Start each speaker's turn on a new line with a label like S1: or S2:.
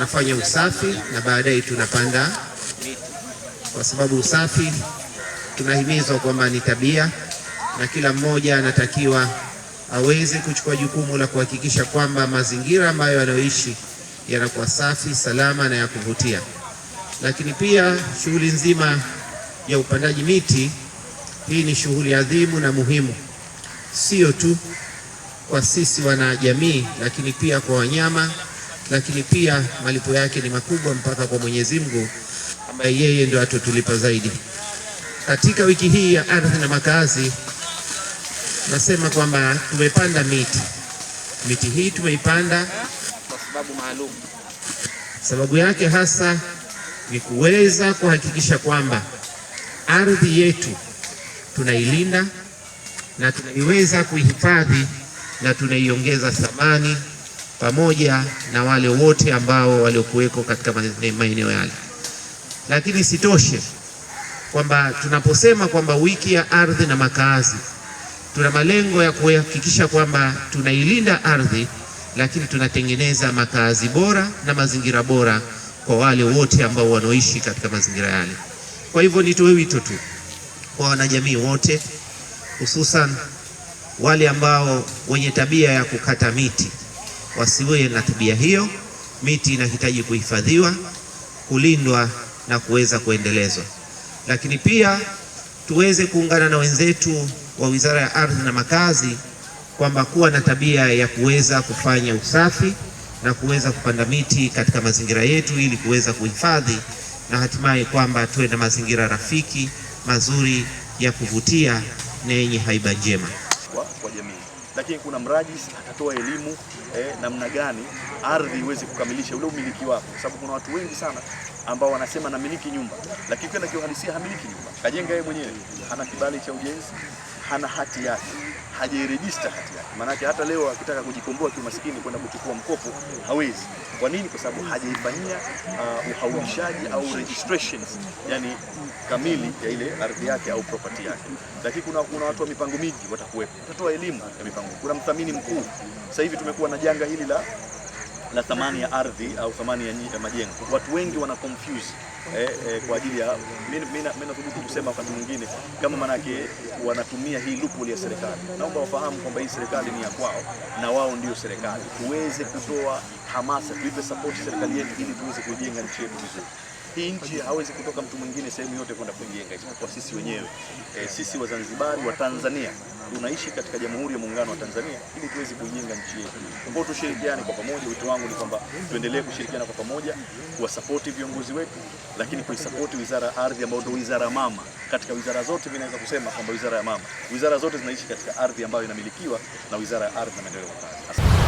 S1: wanafanya usafi na baadaye tunapanda miti, kwa sababu usafi tunahimizwa kwamba ni tabia na kila mmoja anatakiwa aweze kuchukua jukumu la kuhakikisha kwamba mazingira ambayo anayoishi yanakuwa safi, salama na ya kuvutia. Lakini pia shughuli nzima ya upandaji miti hii ni shughuli adhimu na muhimu, sio tu kwa sisi wanajamii, lakini pia kwa wanyama, lakini pia malipo yake ni makubwa mpaka kwa Mwenyezi Mungu ambaye yeye ndio atutulipa zaidi. Katika wiki hii ya ardhi na makazi, nasema kwamba tumepanda miti. Miti hii tumeipanda kwa sababu maalum. Sababu yake hasa ni kuweza kuhakikisha kwamba ardhi yetu tunailinda na tunaiweza kuihifadhi na tunaiongeza thamani pamoja na wale wote ambao waliokuweko katika maeneo yale. Lakini sitoshe kwamba tunaposema kwamba wiki ya ardhi na makazi, tuna malengo ya kuhakikisha kwamba tunailinda ardhi, lakini tunatengeneza makazi bora na mazingira bora kwa wale wote ambao wanaoishi katika mazingira yale. Kwa hivyo nitoe wito tu kwa wanajamii wote, hususan wale ambao wenye tabia ya kukata miti, wasiwe na tabia hiyo. Miti inahitaji kuhifadhiwa, kulindwa na kuweza kuendelezwa. Lakini pia tuweze kuungana na wenzetu wa Wizara ya Ardhi na Makazi kwamba kuwa na tabia ya kuweza kufanya usafi na kuweza kupanda miti katika mazingira yetu ili kuweza kuhifadhi na hatimaye kwamba tuwe na mazingira rafiki, mazuri, ya kuvutia na yenye haiba njema
S2: kwa jamii. Lakini kuna mrajis atatoa elimu namna gani ardhi iweze kukamilisha ule umiliki wako, kwa sababu kuna watu wengi sana ambao wanasema namiliki nyumba, lakini kwenda kiuhalisia hamiliki nyumba. Kajenga yeye mwenyewe, hana kibali cha ujenzi, hana hati yake, hajairejista hati yake. Maana yake hata leo akitaka kujikomboa kiumaskini kwenda kuchukua mkopo hawezi. Kwa nini? Kwa sababu hajaifanyia uhaulishaji au registrations, yani kamili ya ile ardhi yake au property yake. Lakini kuna watu wa mipango miji watakuwepo, watatoa elimu ya mipango. Kuna mthamini mkuu. Sasa hivi tumekuwa na janga hili la thamani ya ardhi au thamani ya majengo. Watu wengi wana confuse kwa ajili ya mimi nathubutu kusema wakati mwingine kama manake wanatumia hii loophole ya serikali. Naomba wafahamu kwamba hii serikali ni ya kwao na wao ndio serikali. Tuweze kutoa hamasa, tuipe support serikali yetu ili tuweze kujenga nchi yetu vizuri. Hii nchi hawezi kutoka mtu mwingine sehemu yote kwenda kujenga isipokuwa sisi wenyewe. Sisi Wazanzibari wa Tanzania tunaishi katika Jamhuri ya Muungano wa Tanzania ili tuweze kujenga nchi yetu. Kwa hiyo tushirikiane kwa pamoja. Wito wangu ni kwamba tuendelee kushirikiana kwa pamoja, kuwasapoti viongozi wetu, lakini kuisapoti Wizara ya Ardhi ambayo ndio wizara mama. Katika wizara zote vinaweza kusema kwamba wizara ya mama. Wizara zote zinaishi katika ardhi ambayo inamilikiwa na Wizara ya Ardhi na Maendeleo ya Makazi.